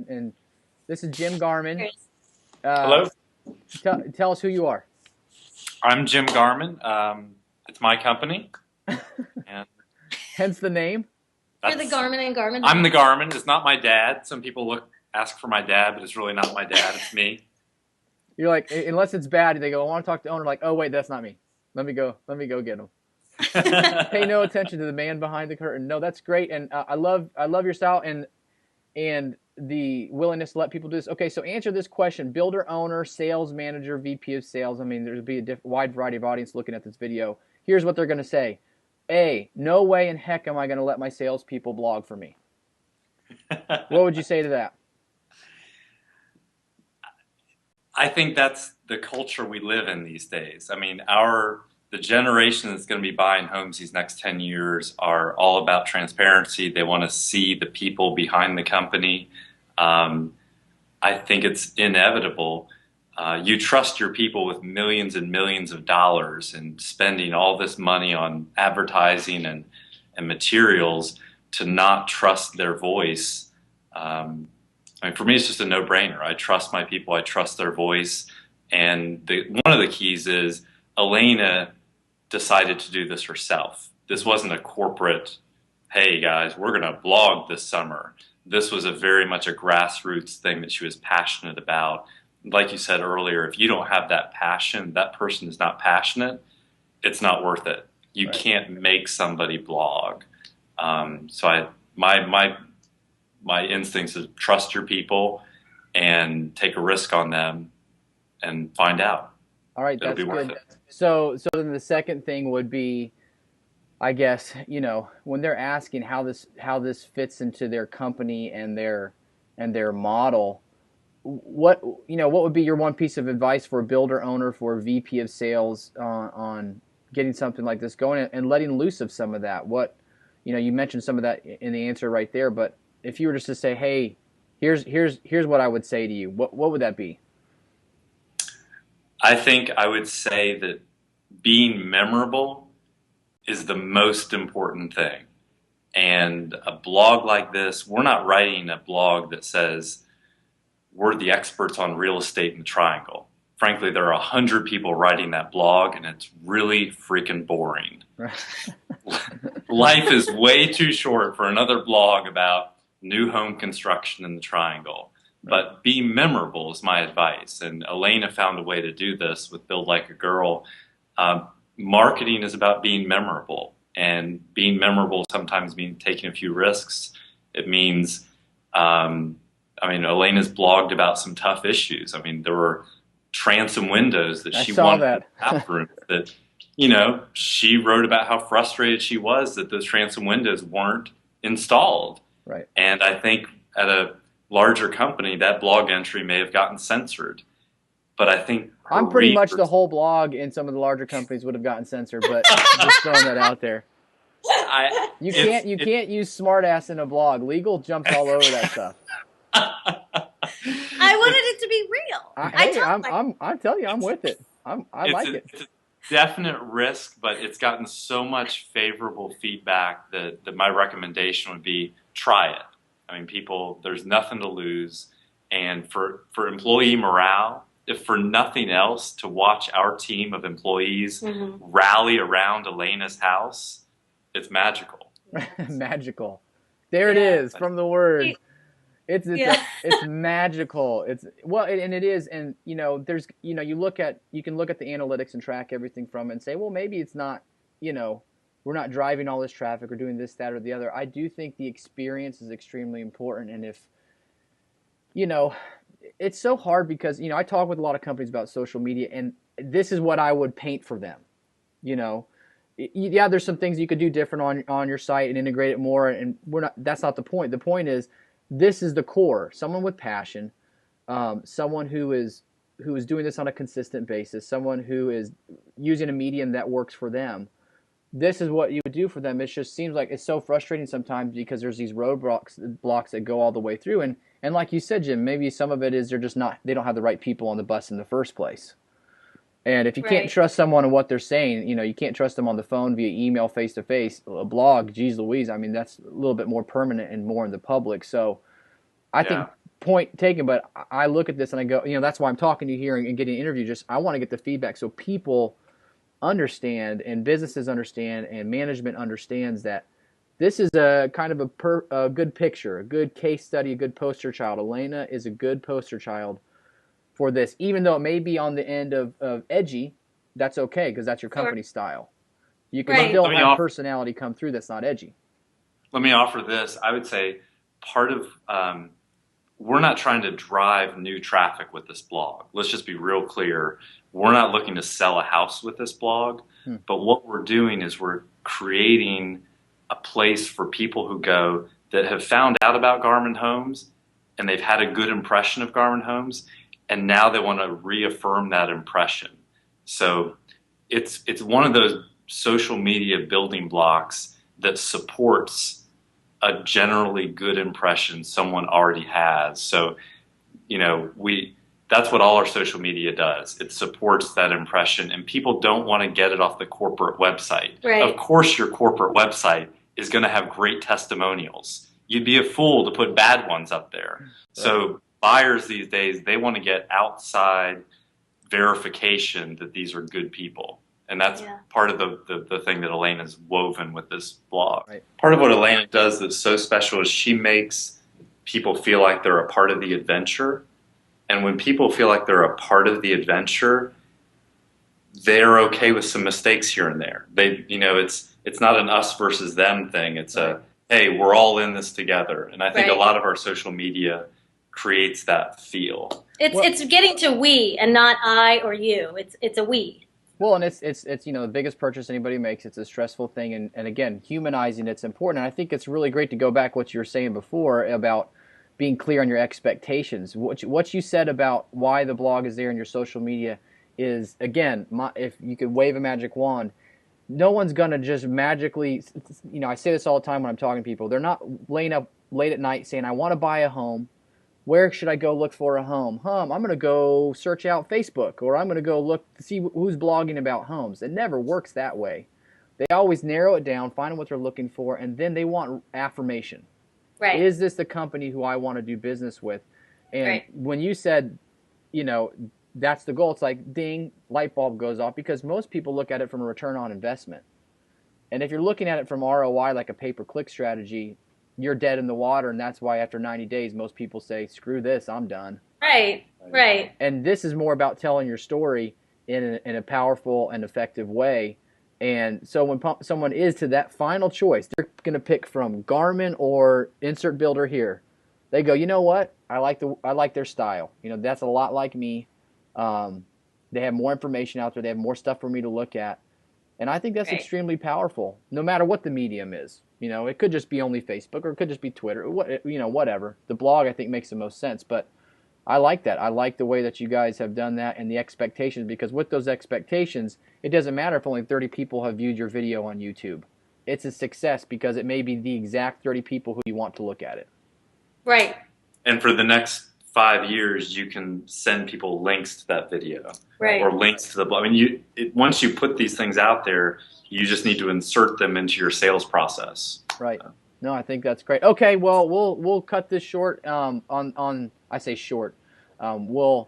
And this is Jim Garman. Uh, Hello, tell us who you are. I'm Jim Garman. It's my company, and Hence the name. You're the that's Garmin and Garmin. I'm the Garman. It's not my dad. Some people ask for my dad, but it's really not my dad. It's me. You're like, unless it's bad, they go, I want to talk to the owner. Like, oh wait, that's not me. Let me go get him. Pay no attention to the man behind the curtain. No, that's great, and I love your style and the willingness to let people do this. Okay, so answer this question: builder, owner, sales manager, VP of sales. I mean, there'll be a wide variety of audience looking at this video. Here's what they're going to say: A, no way in heck am I going to let my salespeople blog for me. What would you say to that? I think that's the culture we live in these days. I mean, the generation that's going to be buying homes these next 10 years are all about transparency. They want to see the people behind the company. Um, I think it's inevitable. You trust your people with millions and millions of dollars and spending all this money on advertising and materials to not trust their voice. I mean, for me, it's just a no-brainer. I trust my people. I trust their voice. And one of the keys is Elena decided to do this herself. This wasn't a corporate, hey guys, we're going to blog this summer. This was a very much a grassroots thing that she was passionate about. Like you said earlier, if you don't have that passion, that person is not passionate, it's not worth it. You Right. can't make somebody blog. My instincts is trust your people and take a risk on them and find out. All right, It'll that's be worth good. it. So then the second thing would be, I guess, when they're asking how this fits into their company and their model, what would be your one piece of advice for a builder owner, for a VP of sales on getting something like this going and letting loose of some of that? You mentioned some of that in the answer right there, but if you were just to say, hey, here's what I would say to you, what would that be? I think I would say that being memorable is the most important thing. And a blog like this, we're not writing a blog that says we're the experts on real estate in the triangle. Frankly, there are 100 people writing that blog, and it's really freaking boring. Life is way too short for another blog about new home construction in the triangle. But be memorable is my advice. And Elena found a way to do this with Build Like a Girl. Marketing is about being memorable. And being memorable sometimes means taking a few risks. It means, Elena's blogged about some tough issues. I mean, there were transom windows that I she saw wanted in that. the bathroom that, she wrote about how frustrated she was that those transom windows weren't installed. Right. And I think at a larger company, that blog entry may have gotten censored. But I think her I'm pretty much the readers, whole blog in some of the larger companies would have gotten censored, but just throwing that out there. I, You it's, can't you can't use smartass in a blog. Legal jumps all over that stuff. I wanted it to be real. I Hey, told my I'm telling you, I'm with it. I like it. it's a definite risk, but it's gotten so much favorable feedback that my recommendation would be try it. I mean, people, there's nothing to lose. And for employee morale, if for nothing else, to watch our team of employees rally around Elena's house, it's magical. Magical. There it yeah. is from the word. Yeah. It's magical. It's well, and it is, and there's you can look at the analytics and track everything from it and say, well, maybe it's not, we're not driving all this traffic or doing this, that, or the other. I do think the experience is extremely important, and if it's so hard because I talk with a lot of companies about social media, and this is what I would paint for them. You know, yeah, there's some things you could do different on your site and integrate it more, and we're not. That's not the point. The point is, this is the core. Someone with passion, someone who is doing this on a consistent basis, someone who is using a medium that works for them. This is what you would do for them. It just seems like it's so frustrating sometimes because there's these blocks that go all the way through, and like you said, Jim, maybe some of it is they don't have the right people on the bus in the first place. And if you can't Right. trust someone on what they're saying, you can't trust them on the phone, via email, face to face, a blog, geez Louise, I mean, that's a little bit more permanent and more in the public. So I think Yeah. point taken, but I look at this and I go, that's why I'm talking to you here and getting an interview. Just I want to get the feedback so people understand and businesses understand and management understands that this is a kind of a good picture, a good case study, a good poster child. Elena is a good poster child for this, even though it may be on the end of edgy. That's okay because that's your company style. You can still have personality come through that's not edgy. Let me offer this. I would say part of we're not trying to drive new traffic with this blog. Let's just be real clear. We're not looking to sell a house with this blog, but what we're doing is we're creating a place for people who go that have found out about Garman Homes and they've had a good impression of Garman Homes, and now they want to reaffirm that impression. So it's one of those social media building blocks that supports a generally good impression someone already has. So, that's what all our social media does. It supports that impression, and people don't want to get it off the corporate website. Right. Of course, your corporate website is going to have great testimonials. You'd be a fool to put bad ones up there. Right. So buyers these days, they want to get outside verification that these are good people. And that's part of the thing that Elena's woven with this blog. Right. Part of what Elena does that's so special is she makes people feel like they're a part of the adventure. And when people feel like they're a part of the adventure, they're okay with some mistakes here and there. It's not an us versus them thing. It's hey, we're all in this together. And I think a lot of our social media creates that feel. It's getting to we and not I or you. It's a we. Well, and it's the biggest purchase anybody makes. It's a stressful thing, and again, humanizing it's important. And I think it's really great to go back what you were saying before about being clear on your expectations. What you said about why the blog is there in your social media is, again, if you could wave a magic wand, no one's gonna just magically. I say this all the time when I'm talking to people. They're not laying up late at night saying, "I want to buy a home. Where should I go look for a home? I'm going to go search out Facebook, or I'm going to go look to see who's blogging about homes." It never works that way. They always narrow it down, find what they're looking for, and then they want affirmation. Right. Is this the company who I want to do business with? And when you said, that's the goal, it's like, ding, light bulb goes off, because most people look at it from a return on investment. And if you're looking at it from ROI, like a pay-per-click strategy, you're dead in the water, and that's why after 90 days, most people say, screw this, I'm done. Right. And this is more about telling your story in a powerful and effective way. And so when someone is to that final choice, they're going to pick from Garmin or insert builder here. They go, you know what? I like their style. That's a lot like me. They have more information out there. They have more stuff for me to look at. And I think that's extremely powerful, no matter what the medium is. It could just be only Facebook, or it could just be Twitter, whatever. The blog, I think, makes the most sense. But I like that. I like the way that you guys have done that and the expectations, because with those expectations, it doesn't matter if only 30 people have viewed your video on YouTube. It's a success because it may be the exact 30 people who you want to look at it. Right. And for the next 5 years, you can send people links to that video, or links to the blog. Once you put these things out there, you just need to insert them into your sales process. Right. No, I think that's great. Okay, well, we'll cut this short. I say short. We'll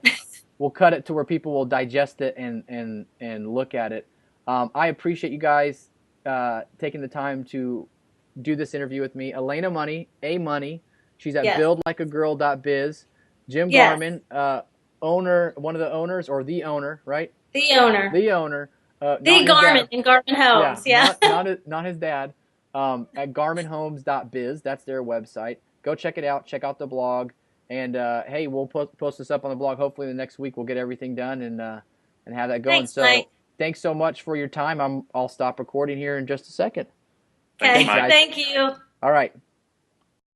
cut it to where people will digest it and look at it. I appreciate you guys taking the time to do this interview with me. Elena Money, she's at buildlikeagirl.biz. Jim Garman, owner, one of the owners, or the owner, right? The owner. The Garman in Garman Homes, Not his dad. At garmanhomes.biz, that's their website. Go check it out. Check out the blog. And hey, we'll post this up on the blog. Hopefully the next week we'll get everything done and have that going. Thanks so much for your time. I'll stop recording here in just a second. Okay, thank you. All right.